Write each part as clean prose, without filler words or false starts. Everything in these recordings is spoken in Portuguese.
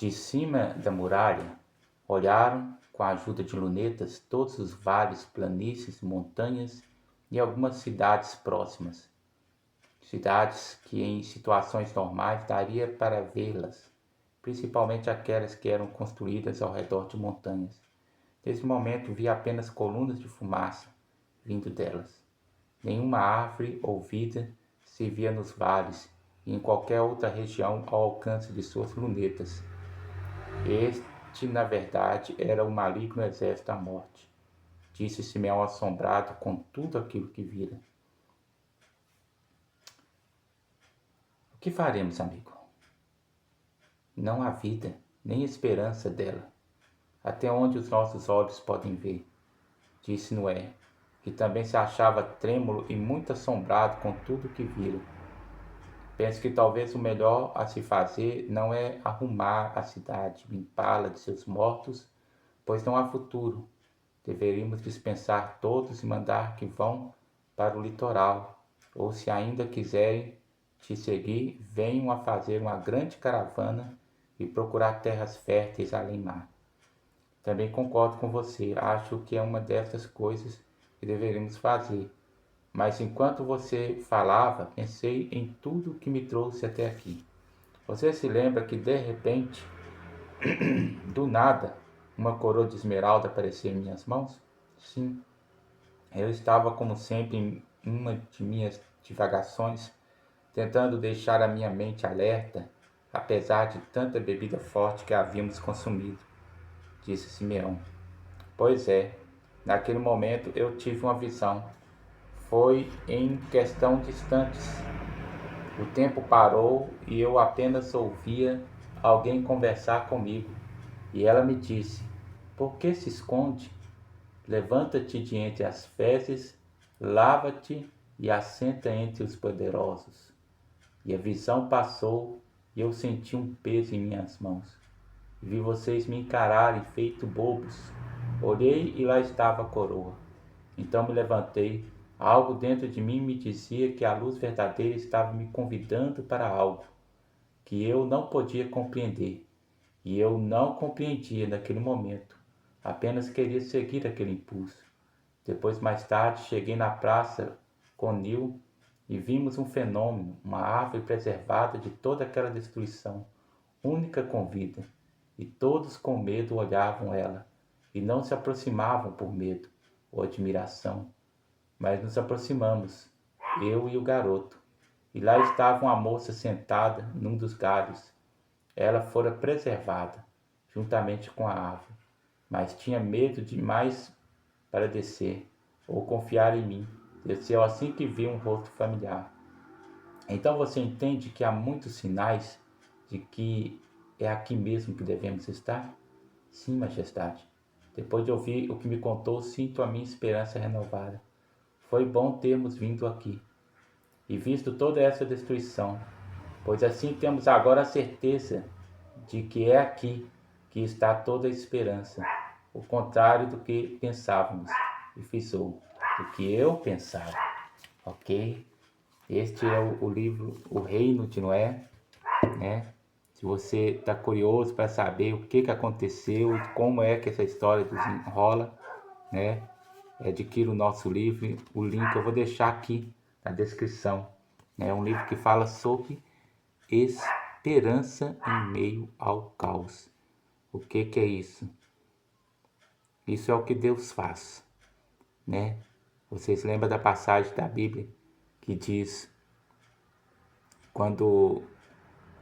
De cima da muralha, olharam, com a ajuda de lunetas, todos os vales, planícies, montanhas e algumas cidades próximas. Cidades que em situações normais daria para vê-las, principalmente aquelas que eram construídas ao redor de montanhas. Nesse momento vi apenas colunas de fumaça vindo delas. Nenhuma árvore ou vida se via nos vales e em qualquer outra região ao alcance de suas lunetas. Este, na verdade, era o maligno exército da morte, disse Simeão assombrado com tudo aquilo que vira. O que faremos, amigo? Não há vida, nem esperança dela, até onde os nossos olhos podem ver, disse Noé, que também se achava trêmulo e muito assombrado com tudo que vira. Penso que talvez o melhor a se fazer não é arrumar a cidade, limpá-la de seus mortos, pois não há futuro. Deveríamos dispensar todos e mandar que vão para o litoral, ou se ainda quiserem te seguir, venham a fazer uma grande caravana e procurar terras férteis além mar. Também concordo com você, acho que é uma dessas coisas que deveríamos fazer. Mas enquanto você falava, pensei em tudo que me trouxe até aqui. Você se lembra que de repente, do nada, uma coroa de esmeralda apareceu em minhas mãos? Sim, eu estava como sempre em uma de minhas divagações, tentando deixar a minha mente alerta, apesar de tanta bebida forte que havíamos consumido, disse Simeão. Pois é, naquele momento eu tive uma visão. Foi em questão de instantes. O tempo parou e eu apenas ouvia alguém conversar comigo. E ela me disse: Por que se esconde? Levanta-te de entre as fezes, lava-te e assenta entre os poderosos. E a visão passou e eu senti um peso em minhas mãos. Vi vocês me encararem feito bobos. Olhei e lá estava a coroa. Então me levantei. Algo dentro de mim me dizia que a luz verdadeira estava me convidando para algo que eu não podia compreender. E eu não compreendia naquele momento. Apenas queria seguir aquele impulso. Depois, mais tarde, cheguei na praça com Neil e vimos um fenômeno, uma árvore preservada de toda aquela destruição, única com vida. E todos com medo olhavam ela e não se aproximavam por medo ou admiração. Mas nos aproximamos, eu e o garoto, e lá estava uma moça sentada num dos galhos. Ela fora preservada, juntamente com a árvore, mas tinha medo demais para descer, ou confiar em mim. Desceu assim que viu um rosto familiar. Então você entende que há muitos sinais de que é aqui mesmo que devemos estar? Sim, majestade. Depois de ouvir o que me contou, sinto a minha esperança renovada. Foi bom termos vindo aqui e visto toda essa destruição, pois assim temos agora a certeza de que é aqui que está toda a esperança, o contrário do que pensávamos, e frisou, do que eu pensava. Ok? Este é o livro O Reino de Noé, né? Se você está curioso para saber o que aconteceu e como é que essa história desenrola, né? Adquira o nosso livro, o link eu vou deixar aqui na descrição. É um livro que fala sobre esperança em meio ao caos. O que é isso? Isso é o que Deus faz, né? Vocês lembram da passagem da Bíblia que diz quando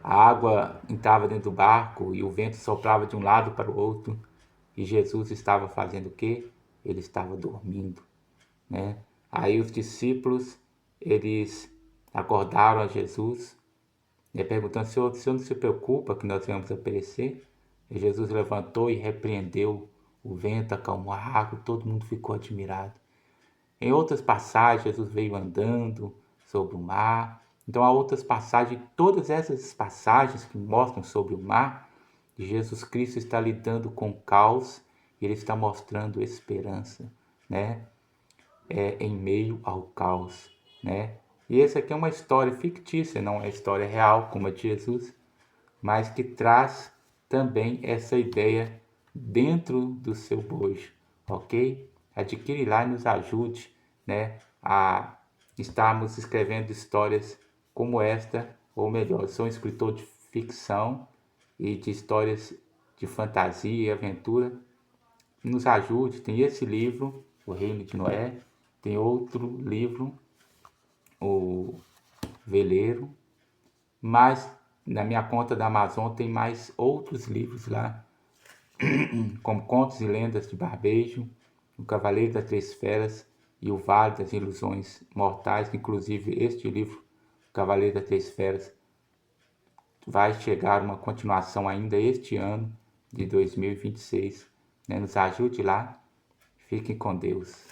a água entrava dentro do barco e o vento soprava de um lado para o outro e Jesus estava fazendo o quê? Ele estava dormindo, né? Aí os discípulos, eles acordaram a Jesus, né, perguntando: Senhor não se preocupa que nós vamos a perecer? E Jesus levantou e repreendeu o vento, acalmou a água, todo mundo ficou admirado. Em outras passagens, Jesus veio andando sobre o mar. Então há outras passagens, todas essas passagens que mostram sobre o mar, Jesus Cristo está lidando com o caos e ele está mostrando esperança, né? Em meio ao caos, né? E essa aqui é uma história fictícia, não é história real como a de Jesus, mas que traz também essa ideia dentro do seu bojo, ok? Adquire lá e nos ajude, né, a estarmos escrevendo histórias como esta, ou melhor, eu sou um escritor de ficção e de histórias de fantasia e aventura. Nos ajude, tem esse livro, O Reino de Noé, tem outro livro, O Veleiro, mas na minha conta da Amazon tem mais outros livros lá, como Contos e Lendas de Barbejo, O Cavaleiro das Três Feras e O Vale das Ilusões Mortais. Inclusive este livro, O Cavaleiro das Três Feras, vai chegar uma continuação ainda este ano de 2026. Né? Nos ajude lá. Fiquem com Deus.